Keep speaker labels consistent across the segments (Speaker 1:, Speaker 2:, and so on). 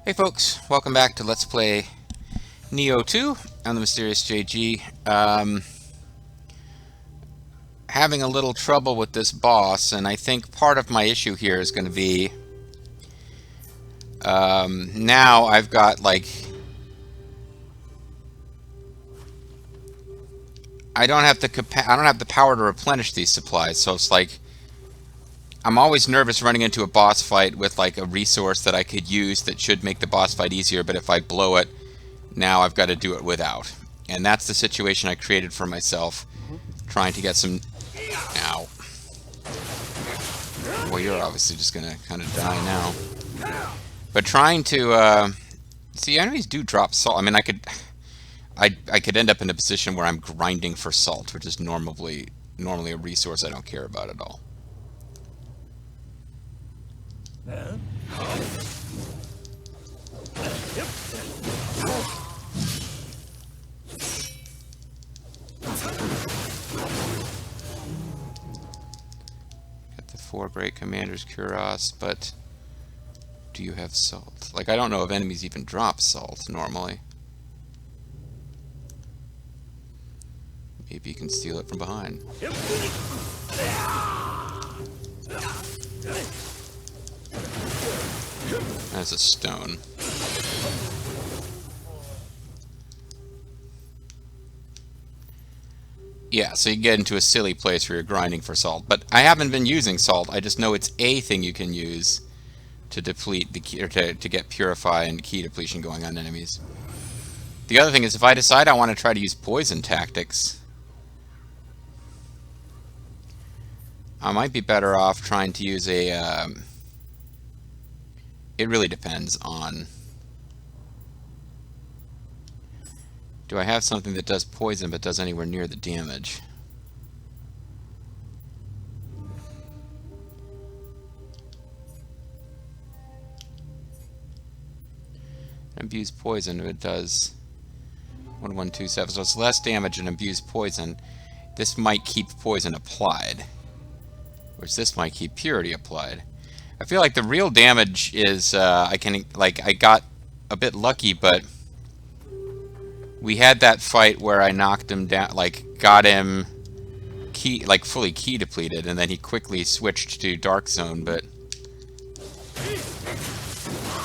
Speaker 1: Hey folks, welcome back to Let's Play Nioh 2 on the Mysterious JG. Having a little trouble with this boss, and I think part of my issue here is going to be now I've got like I don't have the power to replenish these supplies, so it's like I'm always nervous running into a boss fight with like a resource that I could use that should make the boss fight easier, but if I blow it, now I've got to do it without. And that's the situation I created for myself, trying to get some... Ow. Well, you're obviously just going to kind of die now. But trying to... See, enemies do drop salt. I mean, I could end up in a position where I'm grinding for salt, which is normally a resource I don't care about at all. Got the 4 great commanders Kuros, but do you have salt? Like, I don't know if enemies even drop salt normally. Maybe you can steal it from behind. That's a stone. Yeah, so you get into a silly place where you're grinding for salt. But I haven't been using salt. I just know it's a thing you can use to deplete the key, or to get purify and key depletion going on enemies. The other thing is, if I decide I want to try to use poison tactics, I might be better off trying to use a... it really depends on... Do I have something that does poison but does anywhere near the damage? Abuse poison, it does 1127, so it's less damage than abuse poison. This might keep poison applied, which this might keep purity applied. I feel like the real damage is I got a bit lucky, but we had that fight where I knocked him down, like got him fully key depleted, and then he quickly switched to Dark Zone, but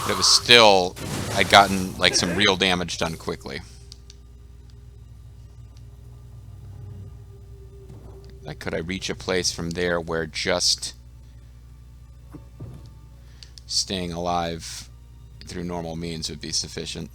Speaker 1: it was still, I'd gotten like some real damage done quickly. Like, could I reach a place from there where just staying alive through normal means would be sufficient?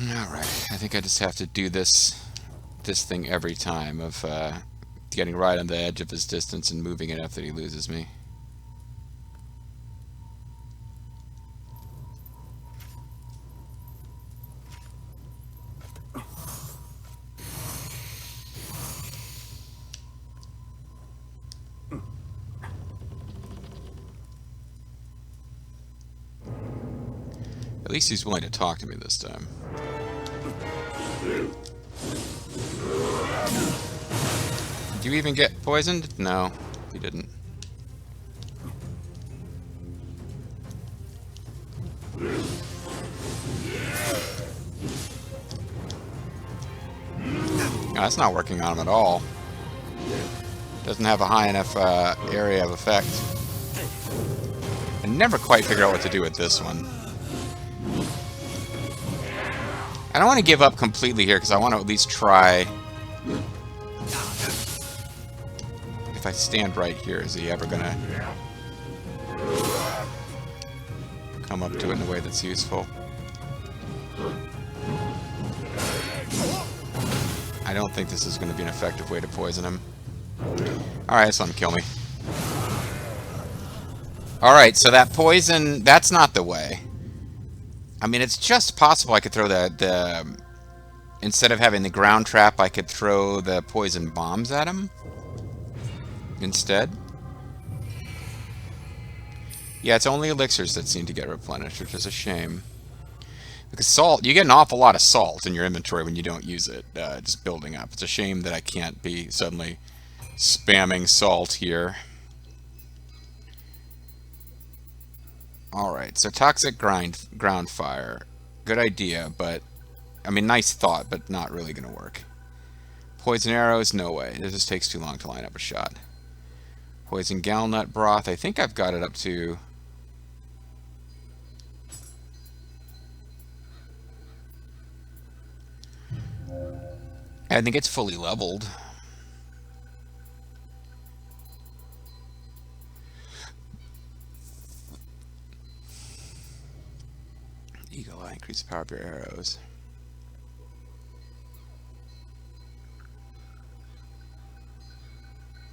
Speaker 1: Alright, I think I just have to do this thing every time of getting right on the edge of his distance and moving enough that he loses me. At least he's willing to talk to me this time. Did you even get poisoned? No, you didn't. No, that's not working on him at all. Doesn't have a high enough area of effect. I never quite figured out what to do with this one. I don't want to give up completely here because I want to at least try. If I stand right here, is he ever gonna come up to it in a way that's useful? I don't think this is going to be an effective way to poison him. Alright, let's let him kill me. Alright, so that poison, that's not the way. I mean, it's just possible I could throw the instead of having the ground trap, I could throw the poison bombs at him instead. Yeah, it's only elixirs that seem to get replenished, which is a shame. Because salt, you get an awful lot of salt in your inventory when you don't use it, just building up. It's a shame that I can't be suddenly spamming salt here. Alright, so toxic ground fire. Good idea, but... I mean, nice thought, but not really going to work. Poison arrows, no way. This just takes too long to line up a shot. Poison galnut broth, I think I've got it up to... I think it's fully leveled. Eagle Eye, increase the power of your arrows.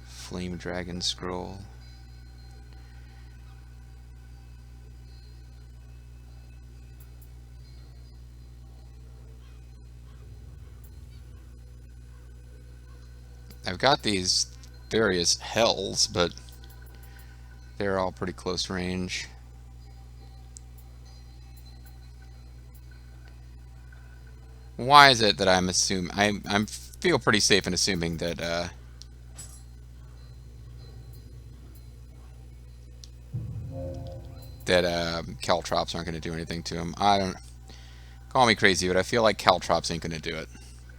Speaker 1: Flame Dragon Scroll. I've got these various hells, but they're all pretty close range. Why is it that I'm assuming... I feel pretty safe in assuming that... caltrops aren't going to do anything to him. I don't... Call me crazy, but I feel like caltrops ain't going to do it.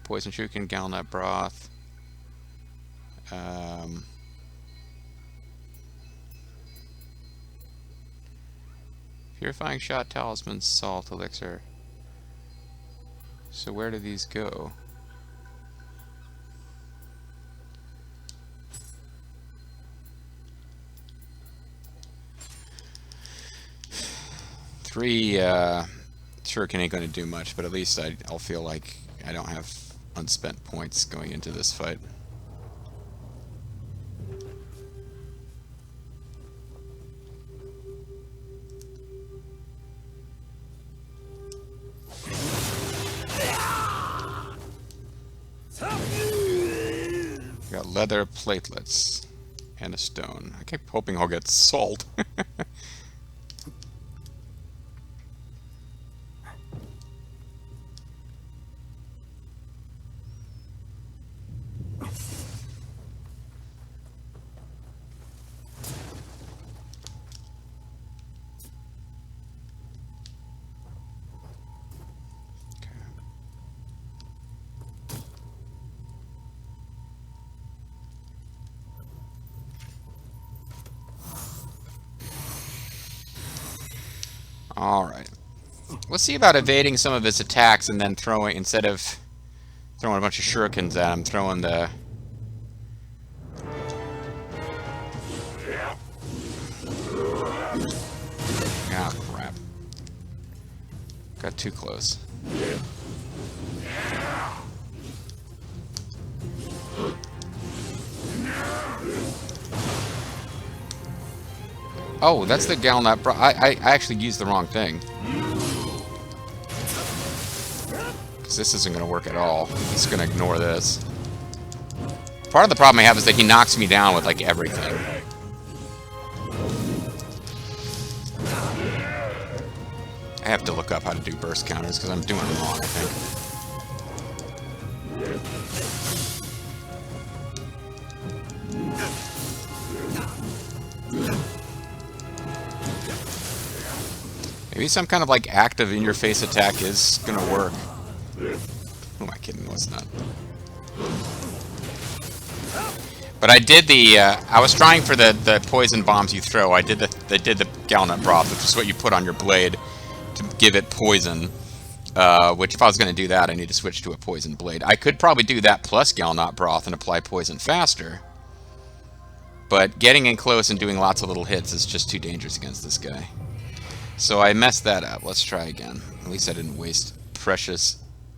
Speaker 1: Poison Shuriken, Galnut Broth... Purifying Shot, Talisman, Salt, Elixir. So where do these go? Three Shuriken ain't going to do much, but at least I'll feel like I don't have unspent points going into this fight. Got leather platelets and a stone. I keep hoping I'll get salt. Alright. Let's see about evading some of his attacks and then throwing, instead of throwing a bunch of shurikens at him, throwing the... Ah, crap. Got too close. Oh, that's the Galnut Broth. I actually used the wrong thing. Because this isn't going to work at all. He's going to ignore this. Part of the problem I have is that he knocks me down with, like, everything. I have to look up how to do burst counters, because I'm doing it wrong, I think. Maybe some kind of like active in-your-face attack is gonna work. Who am I kidding? No, it's not. But I did the. I was trying for the poison bombs you throw. I did the Galnut Broth, which is what you put on your blade to give it poison. Which if I was gonna do that, I need to switch to a poison blade. I could probably do that plus Galnut Broth and apply poison faster. But getting in close and doing lots of little hits is just too dangerous against this guy. So I messed that up. Let's try again. At least I didn't waste precious,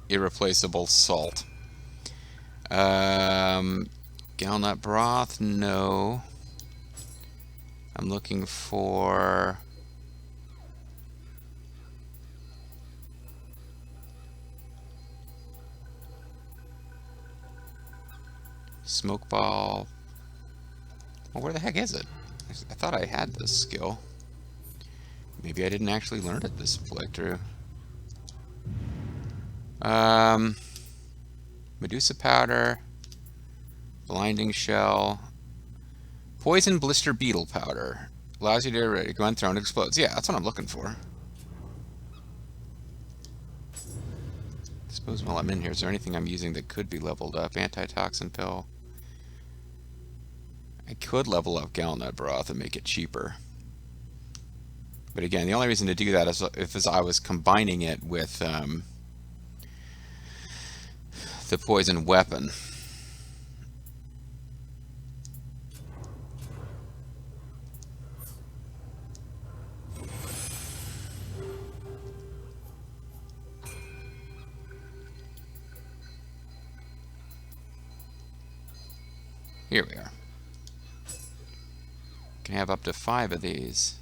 Speaker 1: irreplaceable salt. Galnut Broth? No. I'm looking for... Smoke Ball. Well, where the heck is it? I thought I had this skill. Maybe I didn't actually learn it this playthrough. Medusa powder, blinding shell, poison blister beetle powder. Allows you to go on thrown, explodes. Yeah, that's what I'm looking for. I suppose while I'm in here, is there anything I'm using that could be leveled up? Antitoxin pill. I could level up Galnut broth and make it cheaper. But again, the only reason to do that is if I was combining it with the poison weapon. Here we are. Can have up to 5 of these.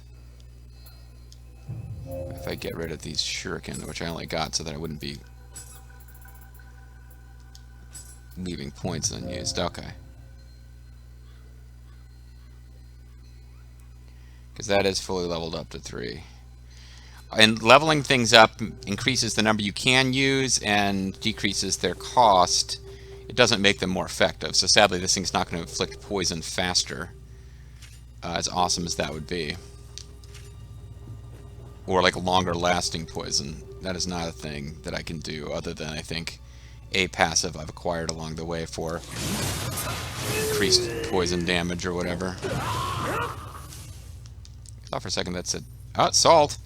Speaker 1: If I get rid of these shuriken, which I only got so that I wouldn't be leaving points unused. Okay. Because that is fully leveled up to 3. And leveling things up increases the number you can use and decreases their cost. It doesn't make them more effective. So sadly, this thing's not going to inflict poison faster. As awesome as that would be. Or like longer lasting poison. That is not a thing that I can do other than, I think, a passive I've acquired along the way for increased poison damage or whatever. I thought for a second that said, oh, salt.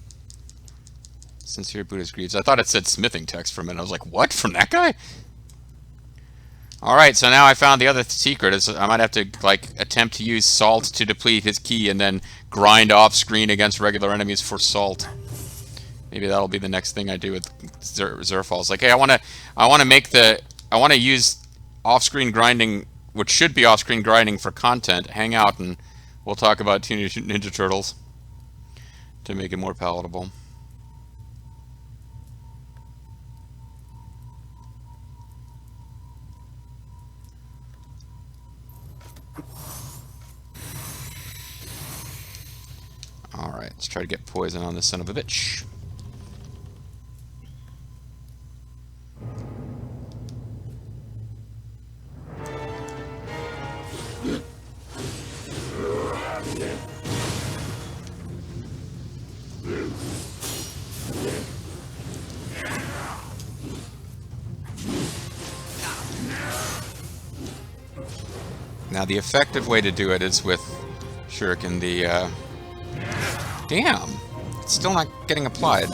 Speaker 1: Sincere Buddha's Greaves. I thought it said smithing text for a minute. I was like, what? From that guy? Alright, so now I found the other secret. Is I might have to like attempt to use salt to deplete his ki and then grind off screen against regular enemies for salt. Maybe that'll be the next thing I do with Zerfalls. Like, hey, I want to use off-screen grinding, which should be off-screen grinding for content. Hang out and we'll talk about Teenage Mutant Ninja Turtles to make it more palatable. Alright, let's try to get poison on this son of a bitch. Now the effective way to do it is with Shuriken, the damn! It's still not getting applied.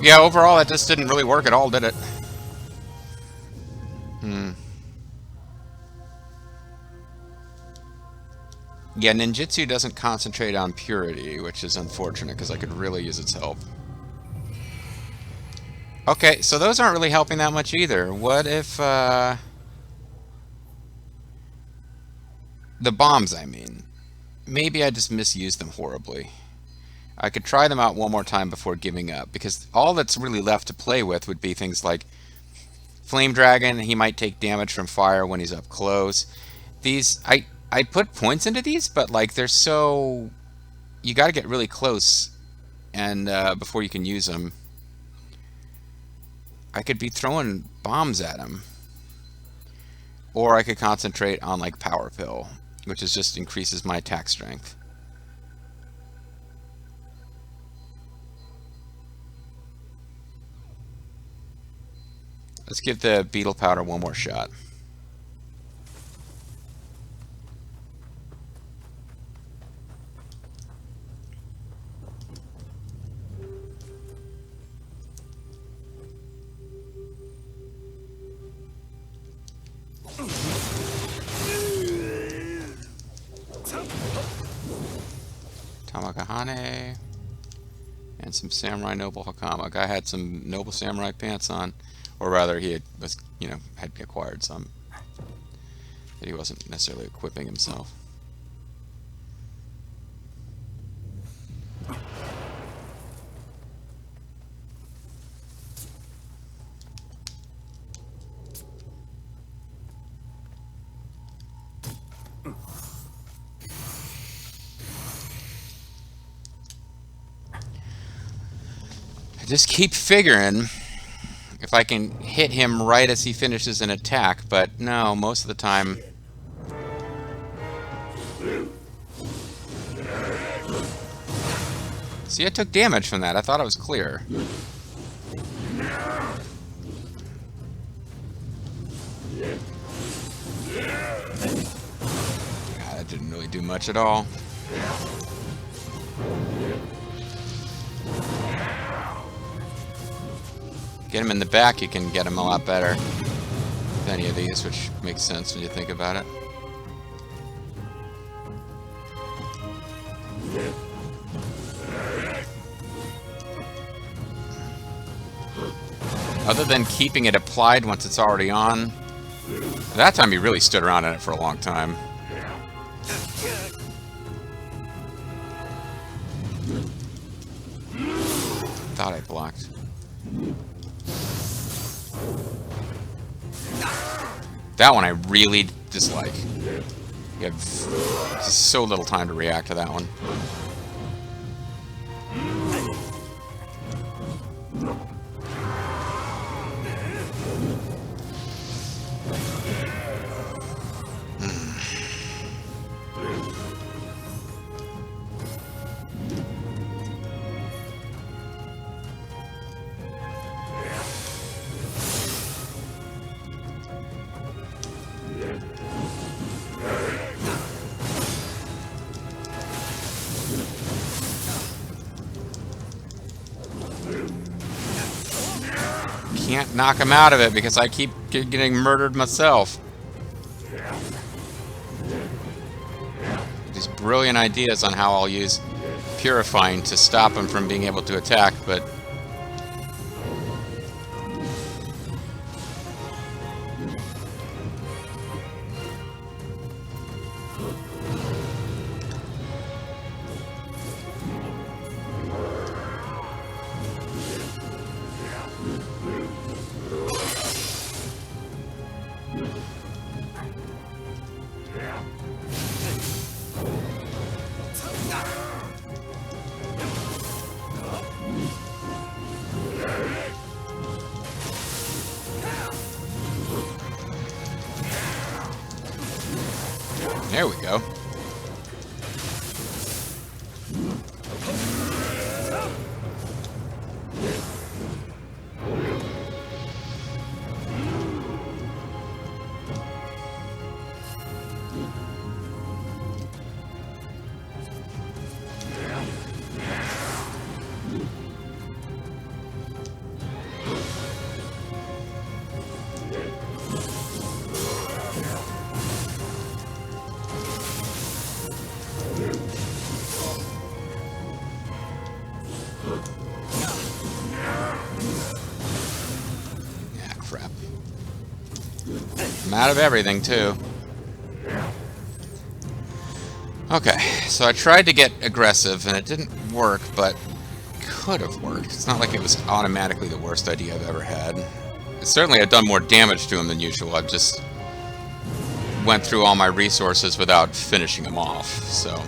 Speaker 1: Yeah, overall that just didn't really work at all, did it? Yeah, ninjutsu doesn't concentrate on purity, which is unfortunate because I could really use its help. Okay, so those aren't really helping that much either. What if, the bombs, I mean. Maybe I just misused them horribly. I could try them out one more time before giving up, because all that's really left to play with would be things like Flame Dragon. He might take damage from fire when he's up close. These, I put points into these, but like they're so... You gotta get really close and before you can use them. I could be throwing bombs at him. Or I could concentrate on like Power Pill, which is just increases my attack strength. Let's give the beetle powder one more shot. Tamakahane and some Samurai Noble Hakama. Guy had some Noble Samurai pants on, or rather, he had acquired some that he wasn't necessarily equipping himself. I just keep figuring if I can hit him right as he finishes an attack, but no, most of the time. See, I took damage from that. I thought I was clear. God, that didn't really do much at all. Get him in the back, you can get him a lot better with any of these, which makes sense when you think about it. Other than keeping it applied once it's already on, that time he really stood around in it for a long time. Thought I blocked. That one I really dislike. You have just so little time to react to that one. Can't knock him out of it because I keep getting murdered myself. These brilliant ideas on how I'll use purifying to stop him from being able to attack, but there we go. I'm out of everything, too. Okay, so I tried to get aggressive, and it didn't work, but could have worked. It's not like it was automatically the worst idea I've ever had. It certainly had done more damage to him than usual. I've just went through all my resources without finishing him off, so...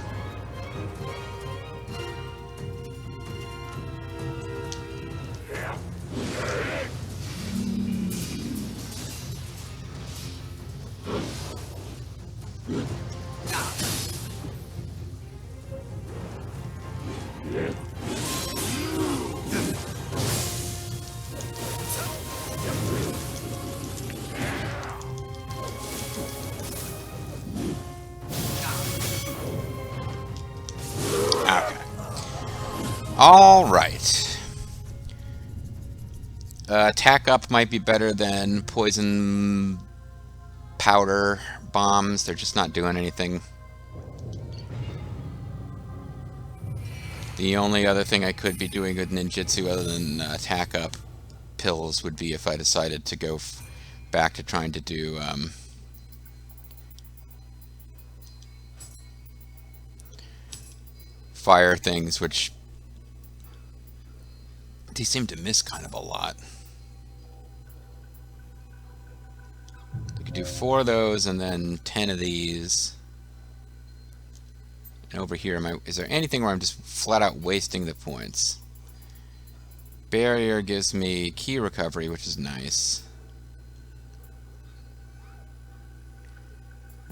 Speaker 1: Alright. Attack up might be better than poison powder bombs. They're just not doing anything. The only other thing I could be doing with ninjutsu other than attack up pills would be if I decided to go back to trying to do fire things, which they seem to miss kind of a lot. We could do 4 of those and then 10 of these. And over here, is there anything where I'm just flat out wasting the points? Barrier gives me key recovery, which is nice.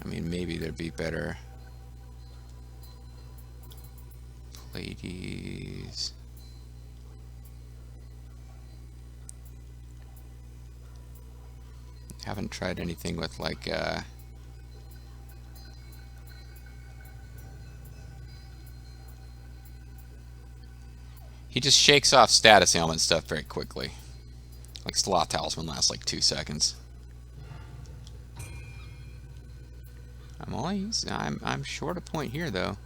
Speaker 1: I mean, maybe there'd be better. Ladies. Haven't tried anything with like he just shakes off status ailment stuff very quickly. Like Sloth Talisman lasts like 2 seconds. I'm short a point here though.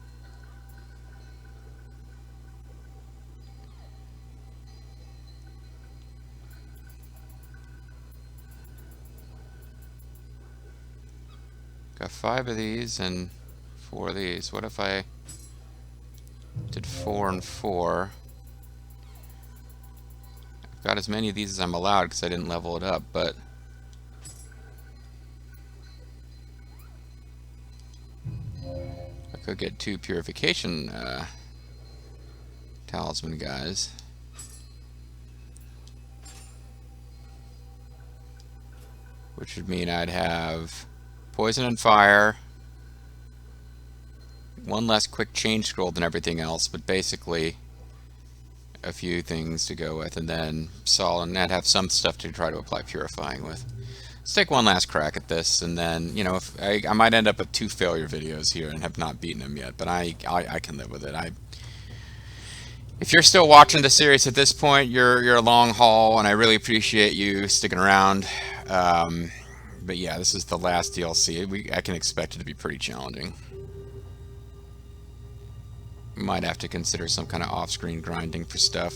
Speaker 1: Got 5 of these and 4 of these. What if I did 4 and 4? I've got as many of these as I'm allowed because I didn't level it up, but I could get 2 purification talisman guys. Which would mean I'd have poison and fire, 1 less quick change scroll than everything else, but basically a few things to go with, and then solid, and I'd have some stuff to try to apply purifying with. Let's take one last crack at this, and then, you know, if I might end up with 2 failure videos here and have not beaten them yet, but I can live with it. If you're still watching the series at this point, you're a long haul, and I really appreciate you sticking around. But yeah, this is the last DLC. I can expect it to be pretty challenging. We might have to consider some kind of off-screen grinding for stuff.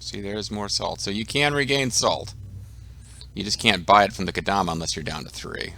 Speaker 1: See, there's more salt. So you can regain salt. You just can't buy it from the Kadama unless you're down to 3.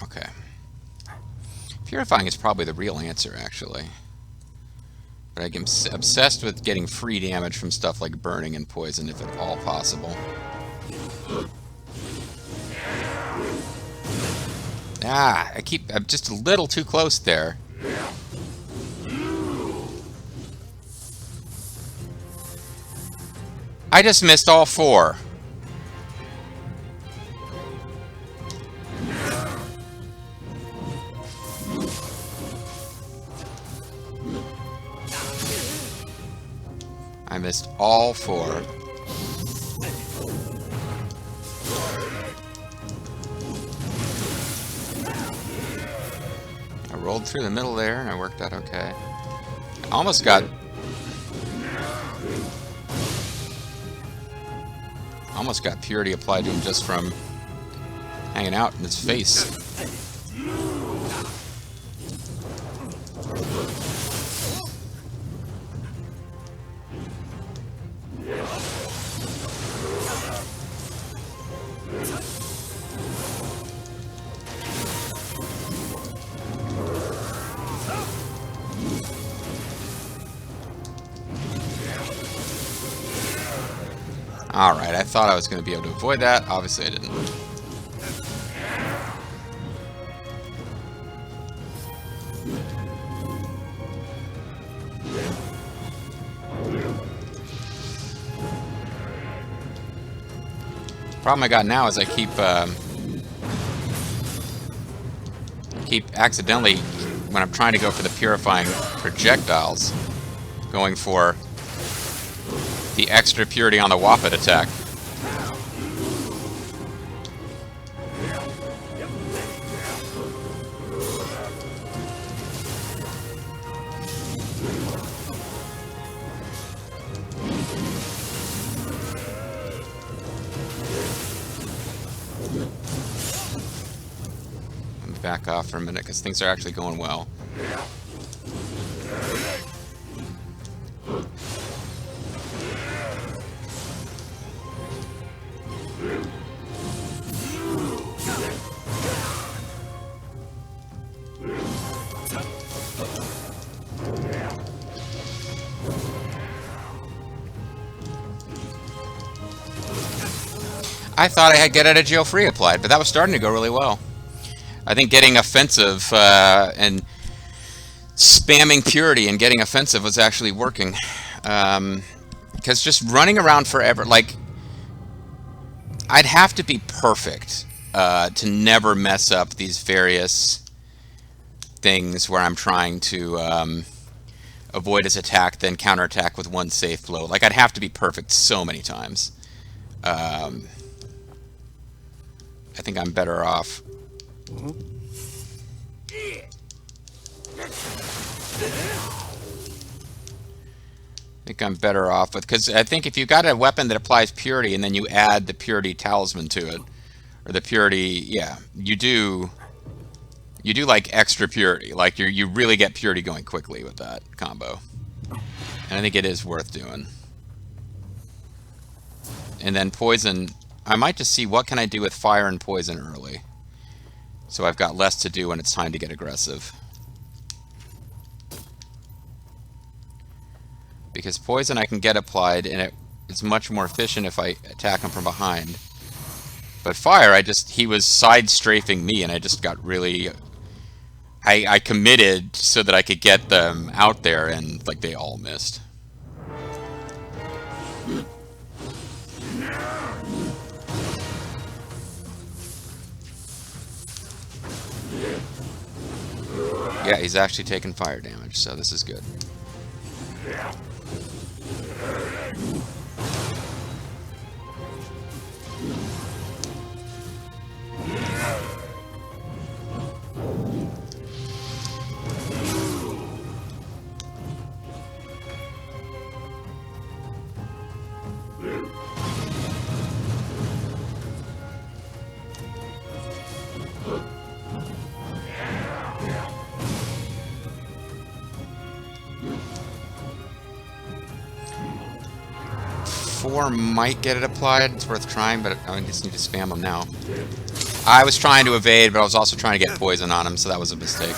Speaker 1: Okay. Purifying is probably the real answer, actually. But I'm obsessed with getting free damage from stuff like burning and poison, if at all possible. Ah, I'm just a little too close there. I just missed all 4. I missed all 4. I rolled through the middle there and I worked out okay. I almost got purity applied to him just from hanging out in his face. Alright, I thought I was going to be able to avoid that. Obviously I didn't. Problem I got now is I keep accidentally, when I'm trying to go for the purifying projectiles, going for the extra purity on the Whoppet attack. back off for a minute because things are actually going well. I thought I had get out of jail free applied, but that was starting to go really well. I think getting offensive and spamming purity and getting offensive was actually working. Because just running around forever, like, I'd have to be perfect to never mess up these various things where I'm trying to avoid his attack, then counterattack with one safe blow. Like, I'd have to be perfect so many times. I think I'm better off. Because I think if you got a weapon that applies purity and then you add the purity talisman to it, or the purity, yeah, you do like extra purity. Like you really get purity going quickly with that combo, and I think it is worth doing. And then poison, I might just see what can I do with fire and poison early, so I've got less to do when it's time to get aggressive. Because poison I can get applied, and it's much more efficient if I attack him from behind. But fire, he was side strafing me, and I just got really... I committed so that I could get them out there, and like they all missed. Yeah, he's actually taking fire damage, so this is good. Four might get it applied. It's worth trying, but I just need to spam them now. I was trying to evade, but I was also trying to get poison on him, so that was a mistake.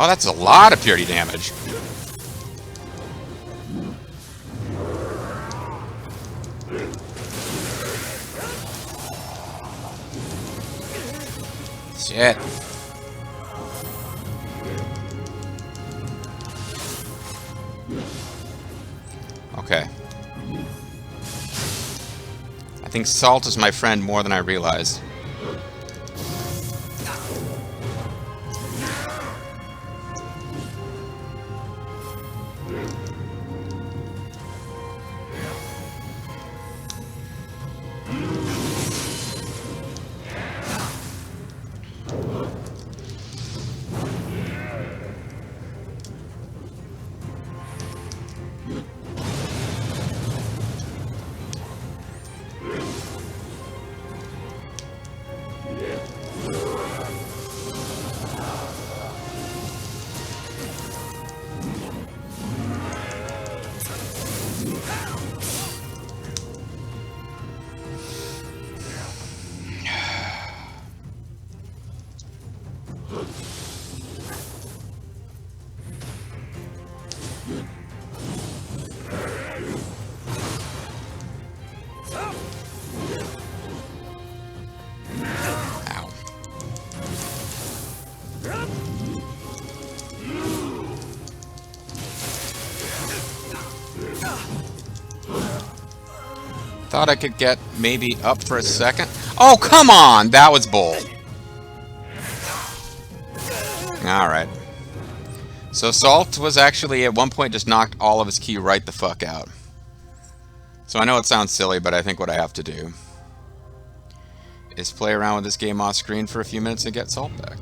Speaker 1: Oh, that's a lot of purity damage. Shit. Okay. I think salt is my friend more than I realized. Thought I could get maybe up for a second. Oh, come on! That was bull. Alright. So Salt was actually at one point just knocked all of his ki right the fuck out. So I know it sounds silly, but I think what I have to do is play around with this game off screen for a few minutes and get Salt back.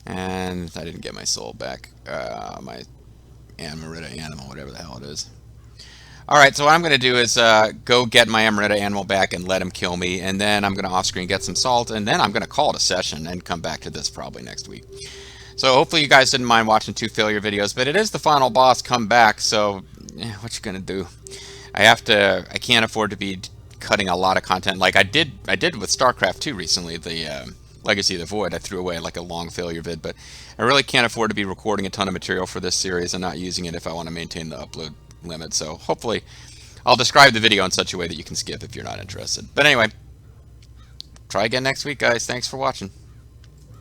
Speaker 1: And I didn't get my soul back. My Amarita animal, whatever the hell it is. Alright, so what I'm going to do is go get my Amarita animal back and let him kill me, and then I'm going to off-screen get some salt, and then I'm going to call it a session and come back to this probably next week. So hopefully you guys didn't mind watching 2 failure videos, but it is the final boss come back, so what you going to do? I can't afford to be cutting a lot of content like I did with StarCraft 2 recently, the Legacy of the Void. I threw away like a long failure vid, but I really can't afford to be recording a ton of material for this series and not using it if I want to maintain the upload limit. So hopefully I'll describe the video in such a way that you can skip if you're not interested. But anyway, try again next week, guys. Thanks for watching.